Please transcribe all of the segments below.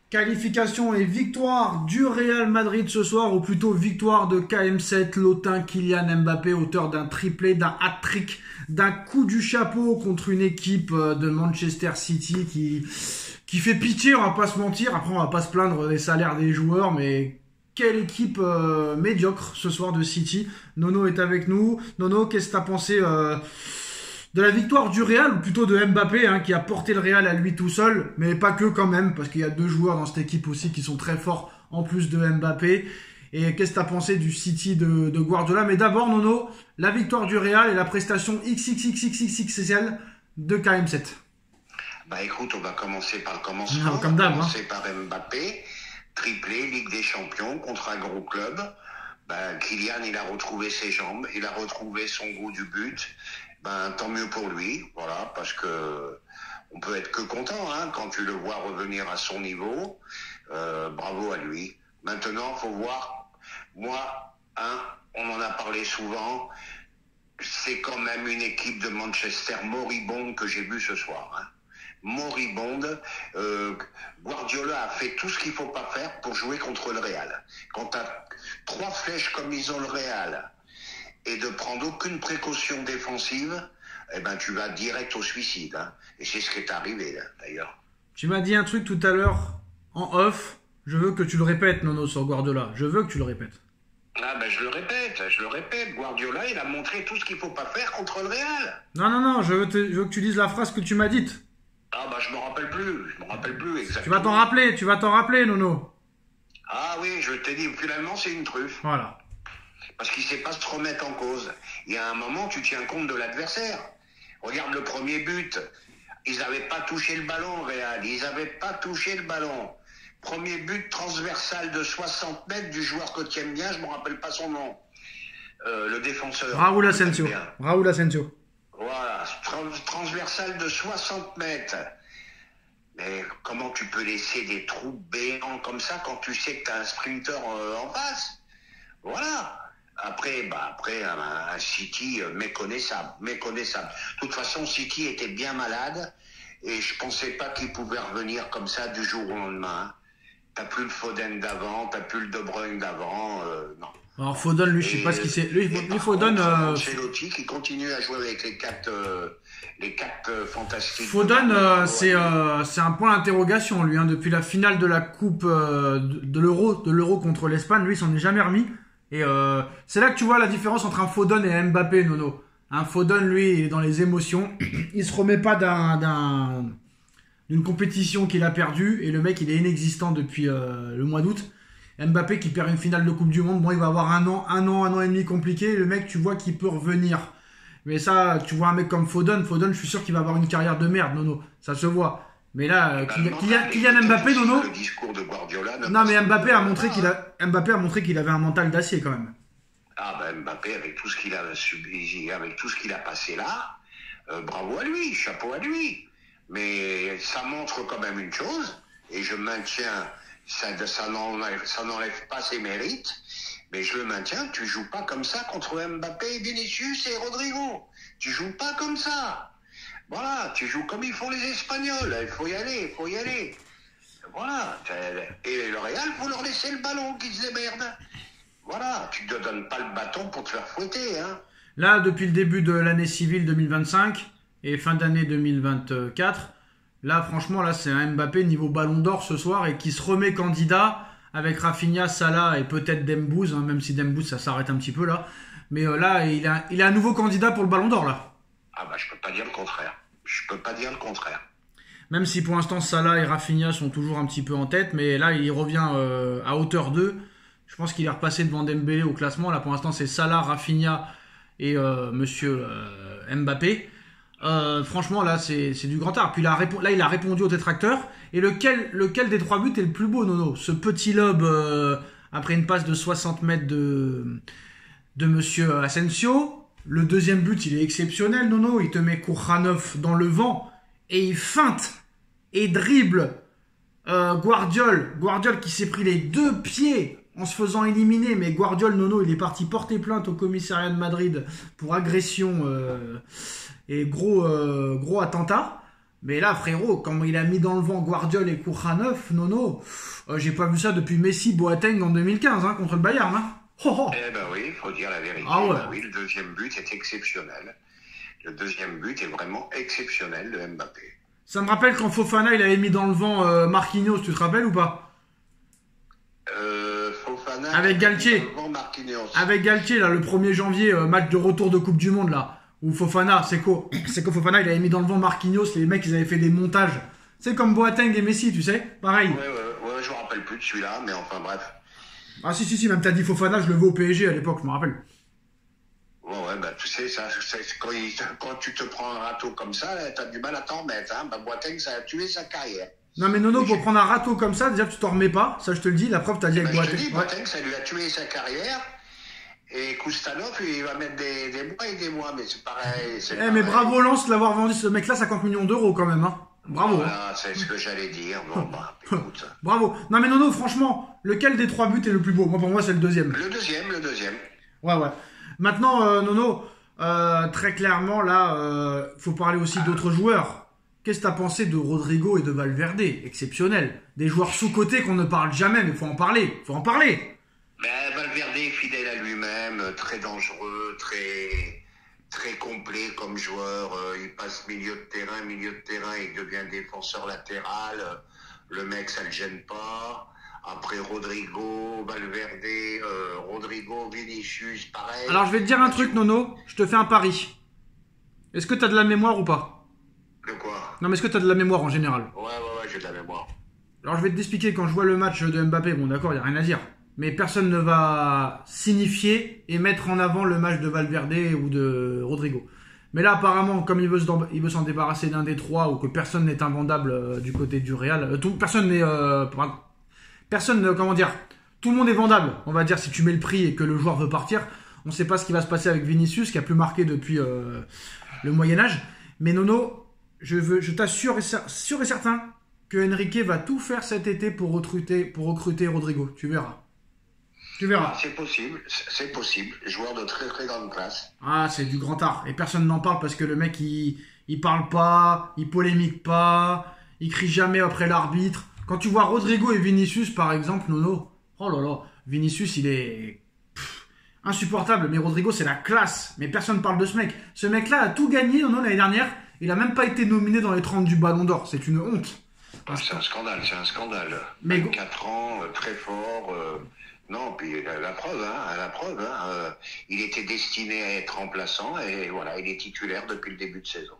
Qualification et victoire du Real Madrid ce soir, ou plutôt victoire de KM7, l'Otin Kylian Mbappé, auteur d'un triplé, d'un hat-trick, d'un coup du chapeau contre une équipe de Manchester City qui fait pitié, on va pas se mentir. Après, on va pas se plaindre des salaires des joueurs, mais quelle équipe médiocre ce soir de City. Nono est avec nous. Nono, qu'est-ce que t'as pensé de la victoire du Real, ou plutôt de Mbappé, qui a porté le Real à lui tout seul, mais pas que quand même, parce qu'il y a deux joueurs dans cette équipe aussi qui sont très forts, en plus de Mbappé. Et qu'est-ce que tu as pensé du City de Guardiola? Mais d'abord, Nono, la victoire du Real et la prestation XXXXXXL de KM7. Bah écoute, on va commencer par le commencement. Non, comme d'hab. On va commencer par Mbappé, triplé, Ligue des Champions, contre un gros club. Kylian, il a retrouvé ses jambes, il a retrouvé son goût du but. Tant mieux pour lui, voilà, parce que on peut être que content quand tu le vois revenir à son niveau. Bravo à lui. Maintenant, faut voir. Moi, on en a parlé souvent. C'est quand même une équipe de Manchester moribonde que j'ai vue ce soir. Moribonde. Guardiola a fait tout ce qu'il faut pas faire pour jouer contre le Real. Quand tu as 3 flèches comme ils ont le Real, et de prendre aucune précaution défensive, tu vas direct au suicide. Et c'est ce qui est arrivé, là, d'ailleurs. Tu m'as dit un truc tout à l'heure, en off. Je veux que tu le répètes, Nono, sur Guardiola. Je veux que tu le répètes. Je le répète. Guardiola, il a montré tout ce qu'il faut pas faire contre le Real. Non, je veux que tu dises la phrase que tu m'as dite. Je me rappelle plus exactement. Tu vas t'en rappeler, Nono. Ah oui, je t'ai dit, finalement, c'est une truffe. Voilà. Parce qu'il ne sait pas se remettre en cause. Il y a un moment, tu tiens compte de l'adversaire. Regarde le premier but. Ils n'avaient pas touché le ballon, Real. Ils n'avaient pas touché le ballon. Premier but transversal de 60 mètres du joueur que tu aimes bien, je ne me rappelle pas son nom. Le défenseur. Raúl Asensio. Voilà, transversal de 60 mètres. Mais comment tu peux laisser des trous béants comme ça quand tu sais que tu as un sprinter en face? Voilà. Après, un City méconnaissable. De toute façon, City était bien malade et je pensais pas qu'il pouvait revenir comme ça du jour au lendemain. T'as plus le Foden d'avant, t'as plus le De Bruyne d'avant, non. Alors Foden, lui, je sais pas ce qu'il sait. Lui Foden. Ancelotti qui continue à jouer avec les quatre fantastiques. Foden, c'est un point d'interrogation, lui. Depuis la finale de la Coupe de l'Euro contre l'Espagne, lui, il s'en est jamais remis. Et c'est là que tu vois la différence entre un Foden et un Mbappé, Nono. Un Foden, lui, il est dans les émotions. Il se remet pas d'une compétition qu'il a perdue. Et le mec, il est inexistant depuis le mois d'août. Mbappé qui perd une finale de Coupe du Monde. Bon, il va avoir un an et demi compliqué. Le mec, tu vois qu'il peut revenir. Mais ça, tu vois un mec comme Foden, je suis sûr qu'il va avoir une carrière de merde, Nono. Ça se voit. Mais là, Kylian Mbappé, Nono. Le discours de Guardiola. Non, mais Mbappé a montré qu'il avait un mental d'acier quand même. Mbappé, avec tout ce qu'il a subi, avec tout ce qu'il a passé là, bravo à lui, chapeau à lui. Mais ça montre quand même une chose, et je maintiens, ça n'enlève pas ses mérites, mais je le maintiens, tu joues pas comme ça contre Mbappé, Vinicius et Rodrigo. Tu joues pas comme ça. Voilà, tu joues comme ils font les Espagnols. Il faut y aller. Voilà. Et le Real, faut leur laisser le ballon, qu'ils se démerdent. Voilà, tu ne te donnes pas le bâton pour te faire fouetter. Là, depuis le début de l'année civile 2025 et fin d'année 2024, là, franchement, là, c'est un Mbappé niveau ballon d'or ce soir et qui se remet candidat avec Rafinha, Salah et peut-être Dembouz, même si Dembouz, ça s'arrête un petit peu là. Mais là, il est un nouveau candidat pour le ballon d'or là. Je peux pas dire le contraire. Même si pour l'instant Salah et Rafinha sont toujours un petit peu en tête, mais là il revient à hauteur d'eux. Je pense qu'il est repassé devant Dembélé au classement. Là pour l'instant c'est Salah, Rafinha et Monsieur Mbappé. Franchement là c'est du grand art. Puis là il a répondu aux détracteurs. Et lequel des 3 buts est le plus beau, Nono? Ce petit lob après une passe de 60 mètres de Monsieur Asensio. Le deuxième but, il est exceptionnel, Nono. Il te met Kourhanov dans le vent et il feinte et dribble Guardiol qui s'est pris les 2 pieds en se faisant éliminer. Mais Guardiol, Nono, il est parti porter plainte au commissariat de Madrid pour agression et gros attentat. Mais là, frérot, quand il a mis dans le vent Guardiola et Kourkhanov, Nono, j'ai pas vu ça depuis Messi Boateng en 2015 hein, contre le Bayern. Hein. Oh, oh. Eh ben oui, il faut dire la vérité. Ah ouais. Ben oui, le deuxième but est exceptionnel. Le deuxième but est vraiment exceptionnel de Mbappé. Ça me rappelle quand Fofana il avait mis dans le vent Marquinhos, tu te rappelles ou pas? Fofana Avec Galtier. Avec Galtier, là, le 1er janvier, match de retour de Coupe du Monde, là. Où Fofana, c'est quoi Fofana, il avait mis dans le vent Marquinhos, les mecs, ils avaient fait des montages. C'est comme Boateng et Messi, tu sais, pareil. Ouais, je me rappelle plus de celui-là, mais enfin bref. Ah si, même t'as dit Fofana, je le veux au PSG à l'époque, je me rappelle. Ouais, bah tu sais, ça, quand tu te prends un râteau comme ça, t'as du mal à t'en remettre. Hein. Bah, Boateng, ça a tué sa carrière. Non mais Nono, pour prendre un râteau comme ça, déjà que tu t'en remets pas, ça je te le dis, la preuve t'as dit avec Boateng. Je te dis, Boateng, ça lui a tué sa carrière. Et Koustanov, il va mettre des mois et des mois, mais c'est pareil. Mais bravo Lens de l'avoir vendu ce mec-là 50 millions d'euros quand même. Hein. Bravo. Voilà, c'est ce que j'allais dire. Bon, bah, écoute. Bravo. Non mais Nono, franchement, lequel des 3 buts est le plus beau? Moi, pour moi, c'est le deuxième. Le deuxième. Ouais. Maintenant, Nono, très clairement, là, faut parler aussi d'autres joueurs. Qu'est-ce que t'as pensé de Rodrigo et de Valverde? Exceptionnel. Des joueurs sous-cotés qu'on ne parle jamais, mais faut en parler. Ben, Valverde est fidèle à lui-même, très dangereux, très complet comme joueur. Il passe milieu de terrain, il devient défenseur latéral. Le mec, ça le gêne pas. Après Rodrigo, Vinicius, pareil. Alors je vais te dire un truc, Nono. Je te fais un pari. Est-ce que t'as de la mémoire ou pas? De quoi? Non, mais est-ce que t'as de la mémoire en général? Ouais, j'ai de la mémoire. Alors je vais t'expliquer, quand je vois le match de Mbappé, bon d'accord, il n'y a rien à dire. Mais personne ne va signifier et mettre en avant le match de Valverde ou de Rodrigo. Mais là, apparemment, comme il veut s'en débarrasser d'un des trois, ou que personne n'est invendable du côté du Real, comment dire, tout le monde est vendable, on va dire, si tu mets le prix et que le joueur veut partir. On ne sait pas ce qui va se passer avec Vinicius, qui a plus marqué depuis le Moyen-Âge. Mais Nono, je t'assure sûr et certain que Enrique va tout faire cet été pour recruter Rodrigo. Tu verras. C'est possible. Joueur de très très grande classe. Ah, c'est du grand art. Et personne n'en parle parce que le mec, il parle pas, il polémique pas, il crie jamais après l'arbitre. Quand tu vois Rodrigo et Vinicius, par exemple, Nono, oh là là, Vinicius, il est insupportable. Mais Rodrigo, c'est la classe. Mais personne ne parle de ce mec. Ce mec-là a tout gagné, Nono, l'année dernière. Il a même pas été nominé dans les 30 du Ballon d'Or. C'est une honte. C'est un scandale. Mais 4 ans, très fort. Non, puis la preuve, il était destiné à être remplaçant et voilà, il est titulaire depuis le début de saison.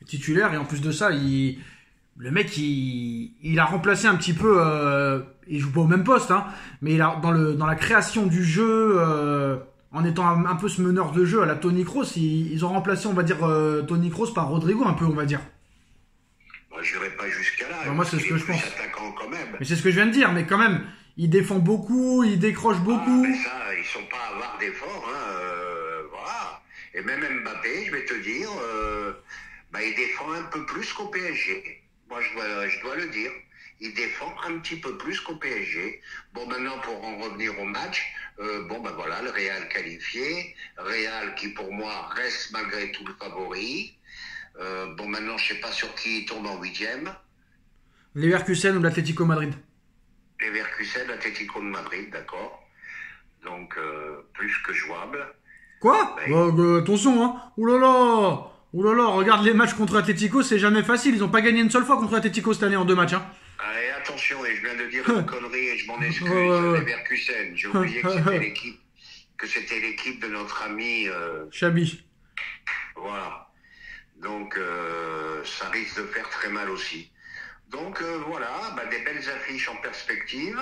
Titulaire, et en plus de ça, le mec, il a remplacé un petit peu, il joue pas au même poste, hein, mais dans la création du jeu, en étant un peu ce meneur de jeu à la Toni Kroos, ils ont remplacé, on va dire, Toni Kroos par Rodrigo un peu, on va dire. Moi, je n'irai pas jusqu'à là. Alors, moi, c'est ce que je pense. Attaquant quand même. Mais c'est ce que je viens de dire, mais quand même, il défend beaucoup, il décroche beaucoup. Mais ça, ils sont pas avares d'efforts, voilà. Et même Mbappé, je vais te dire, il défend un peu plus qu'au PSG. Moi, je dois le dire. Il défend un petit peu plus qu'au PSG. Bon, maintenant, pour en revenir au match, voilà, le Real qualifié. Real qui, pour moi, reste malgré tout le favori. Maintenant, je sais pas sur qui il tombe en 8e. Leverkusen ou l'Atlético Madrid? Leverkusen, l'Atlético de Madrid, d'accord. Donc, plus que jouable. Quoi? Attention, hein. Ouh là là, regarde les matchs contre Atlético, c'est jamais facile. Ils ont pas gagné une seule fois contre Atlético cette année en 2 matchs, hein. Allez, attention, et je viens de dire une connerie et je m'en excuse, Leverkusen. J'ai oublié que c'était l'équipe de notre ami Chabi. Voilà. Donc, ça risque de faire très mal aussi. Donc, des belles affiches en perspective.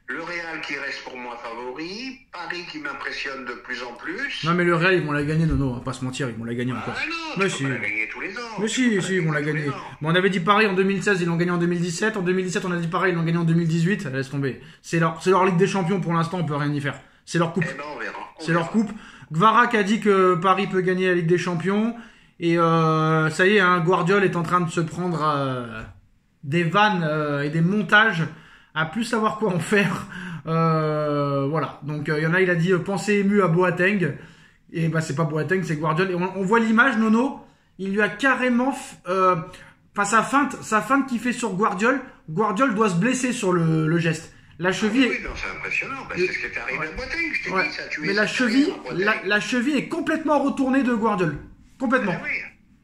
Le Real qui reste pour moi favori. Paris qui m'impressionne de plus en plus. Non, mais le Real, ils vont la gagner, Nono. On va pas se mentir, ils vont la gagner encore. Non, tu peux pas la gagner tous les ans. Mais si, ils vont la gagner. Bon, on avait dit Paris en 2016, ils l'ont gagné en 2017. En 2017, on a dit Paris, ils l'ont gagné en 2018. Laisse tomber. C'est leur Ligue des Champions pour l'instant, on peut rien y faire. C'est leur coupe. On verra. C'est leur coupe. Gvarak a dit que Paris peut gagner la Ligue des Champions. Et ça y est, hein, Guardiola est en train de se prendre des vannes et des montages à plus savoir quoi en faire. Voilà. Donc il y en a, il a dit pensée émue à Boateng. Et c'est pas Boateng, c'est Guardiola. Et on voit l'image, Nono. Il lui a carrément Enfin, sa feinte qu'il fait sur Guardiol doit se blesser sur le geste. La cheville. Oui, non, c'est impressionnant. Bah, c'est ce qui t'est arrivé à Boateng, je t'ai dit ça. Mais la cheville est complètement retournée de Guardiol. Complètement. Ah, oui.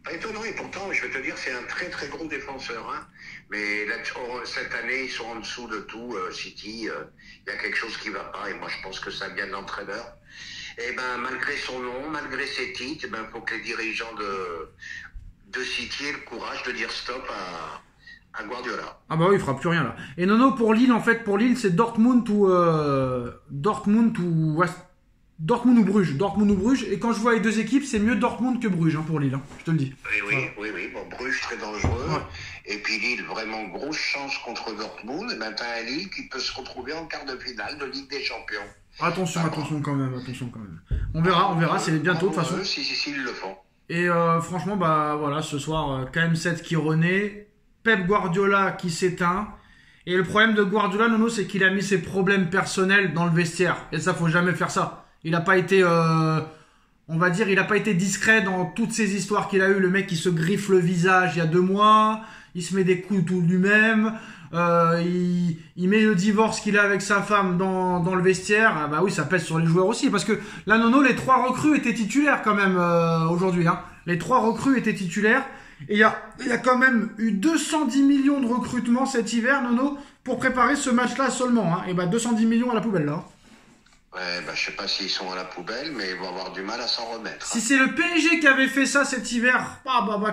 Pas étonnant, et pourtant, je vais te dire, c'est un très très gros défenseur. Hein. Mais là, cette année, ils sont en dessous de tout. City, il y a quelque chose qui ne va pas, et moi je pense que ça vient de l'entraîneur. Et ben, malgré son nom, malgré ses titres, il faut que les dirigeants de City aient le courage de dire stop à Guardiola. Ah bah oui, il fera plus rien là. Et Nono, pour Lille, en fait, c'est Dortmund ou Dortmund ou Bruges. Dortmund ou Bruges. Et quand je vois les deux équipes, c'est mieux Dortmund que Bruges pour Lille, je te le dis. Oui. Bon, Bruges très dangereux. Ouais. Et puis Lille, vraiment grosse chance contre Dortmund. Et ben t'as un Lille qui peut se retrouver en quart de finale de Ligue des Champions. Attention quand même. On verra, c'est bientôt de toute façon. Si, ils le font. Et franchement, bah voilà, ce soir, KM7 qui renaît, Pep Guardiola qui s'éteint. Et le problème de Guardiola, Nono, c'est qu'il a mis ses problèmes personnels dans le vestiaire. Et ça, faut jamais faire ça. Il n'a pas été, on va dire, il n'a pas été discret dans toutes ces histoires qu'il a eues. Le mec qui se griffe le visage il y a 2 mois, il se met des coups tout lui-même. Il met le divorce qu'il a avec sa femme dans le vestiaire. Ah bah oui, ça pèse sur les joueurs aussi. Parce que là, Nono, les 3 recrues étaient titulaires quand même aujourd'hui. Hein. Les 3 recrues étaient titulaires. Et il y a quand même eu 210 millions de recrutements cet hiver, Nono, pour préparer ce match-là seulement. Hein. Et bah 210 millions à la poubelle là. Ouais, bah je sais pas s'ils sont à la poubelle, mais ils vont avoir du mal à s'en remettre. Si c'est le PSG qui avait fait ça cet hiver,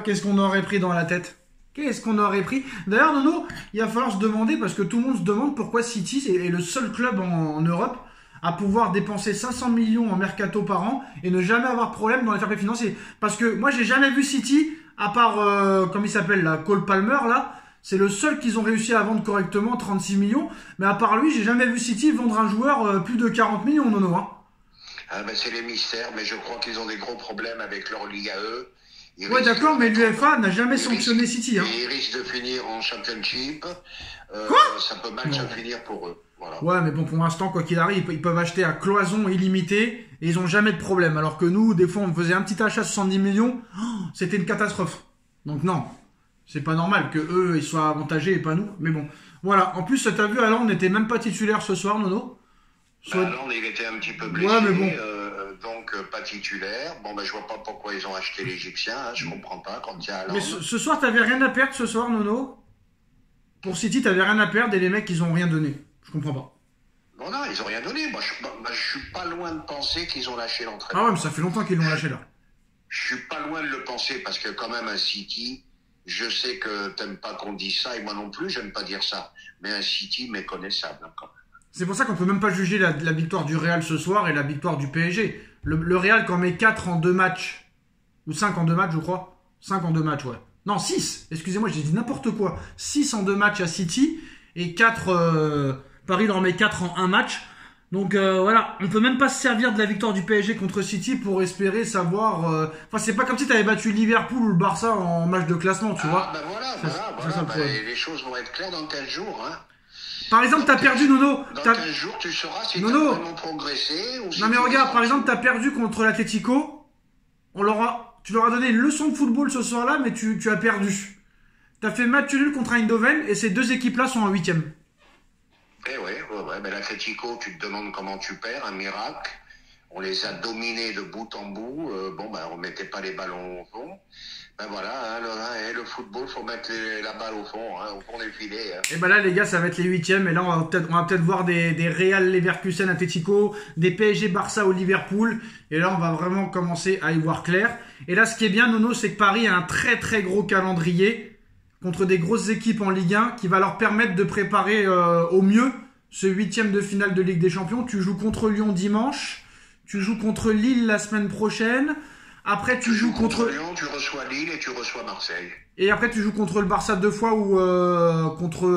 qu'est-ce qu'on aurait pris dans la tête? Qu'est-ce qu'on aurait pris? D'ailleurs, Nono, il va falloir se demander, parce que tout le monde se demande pourquoi City est le seul club en Europe à pouvoir dépenser 500 millions en mercato par an et ne jamais avoir de problème dans les fair play financiers. Parce que moi, j'ai jamais vu City, à part, comment il s'appelle, là, Cole Palmer, là, c'est le seul qu'ils ont réussi à vendre correctement, 36 millions. Mais à part lui, j'ai jamais vu City vendre un joueur plus de 40 millions, Nono. Hein. Ah ben c'est les mystères, mais je crois qu'ils ont des gros problèmes avec leur ligue à eux. Ouais, d'accord, mais l'UEFA n'a jamais sanctionné City. Hein. Ils risquent de finir en Championship. Quoi? Ça peut mal se finir pour eux. Voilà. Ouais, mais bon, pour l'instant, quoi qu'il arrive, ils peuvent acheter à cloison illimitée et ils ont jamais de problème. Alors que nous, des fois, on faisait un petit achat à 70 millions, c'était une catastrophe. Donc non, c'est pas normal que eux ils soient avantagés et pas nous. Mais bon, voilà. En plus, t'as vu, Haaland n'était même pas titulaire ce soir, Nono. Haaland, il était un petit peu blessé. Ouais, mais bon. Donc pas titulaire. Bon, ben je vois pas pourquoi ils ont acheté l'Égyptien. Hein, je comprends pas quand il y a Haaland. Mais ce soir, t'avais rien à perdre ce soir, Nono. Pour City, t'avais rien à perdre et les mecs, ils ont rien donné. Je comprends pas. Non, ils ont rien donné. Moi, je suis pas loin de penser qu'ils ont lâché l'entraînement. Ah ouais, mais ça fait longtemps qu'ils l'ont lâché là. Je suis pas loin de le penser parce que quand même un City, je sais que t'aimes pas qu'on dise ça et moi non plus, j'aime pas dire ça. Mais un City méconnaissable hein, quand même. C'est pour ça qu'on peut même pas juger la victoire du Real ce soir et la victoire du PSG. Le Real quand met 4 en 2 matchs, ou 5 en 2 matchs je crois. 5 en 2 matchs, ouais. Non, 6, excusez-moi, j'ai dit n'importe quoi. 6 en 2 matchs à City et 4... Paris leur met 4 en 1 match. Donc voilà, on peut même pas se servir de la victoire du PSG contre City pour espérer savoir... Enfin, c'est pas comme si t'avais battu Liverpool ou le Barça en match de classement, tu vois. Bah voilà. Les choses vont être claires dans 15 jours, hein. Par exemple, t'as perdu, Nono. Dans 15 jours, tu sauras si t'as vraiment progressé ou si non mais regarde, par exemple, t'as perdu contre l'Atlético. Tu leur as donné une leçon de football ce soir-là, mais tu as perdu. T'as fait match nul contre Eindhoven et ces deux équipes-là sont en 8e. Eh ouais, mais l'Atlético, tu te demandes comment tu perds, un miracle. On les a dominés de bout en bout. On mettait pas les ballons au fond. Ben voilà, hein, le football, faut mettre la balle au fond des filets. Hein. Et ben là, les gars, ça va être les 8e. Et là, on va peut-être voir des Real Leverkusen Atlético, des PSG Barça au Liverpool. Et là, on va vraiment commencer à y voir clair. Et là, ce qui est bien, Nono, c'est que Paris a un très très gros calendrier contre des grosses équipes en Ligue 1 qui va leur permettre de préparer au mieux ce 8e de finale de Ligue des Champions. Tu joues contre Lyon dimanche. Tu joues contre Lille la semaine prochaine. Après, tu joues contre Lyon, tu reçois Lille et tu reçois Marseille. Et après, tu joues contre le Barça 2 fois ou contre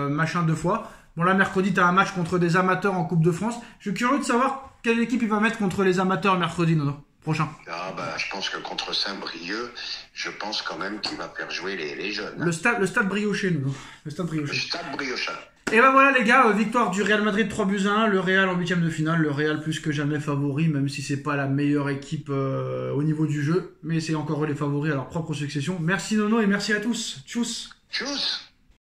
machin 2 fois. Bon, là, mercredi, tu as un match contre des amateurs en Coupe de France. Je suis curieux de savoir quelle équipe il va mettre contre les amateurs mercredi, Nono, prochain. Ah, je pense que contre Saint-Brieuc, je pense quand même qu'il va faire jouer les jeunes. Hein. Le stade brioché, Nono. Le stade brioché. Le stade briochin. Et ben voilà les gars, victoire du Real Madrid 3-1, le Real en huitième de finale, le Real plus que jamais favori, même si c'est pas la meilleure équipe au niveau du jeu, mais c'est encore eux les favoris à leur propre succession. Merci Nono et merci à tous. Tchuss. Tchuss.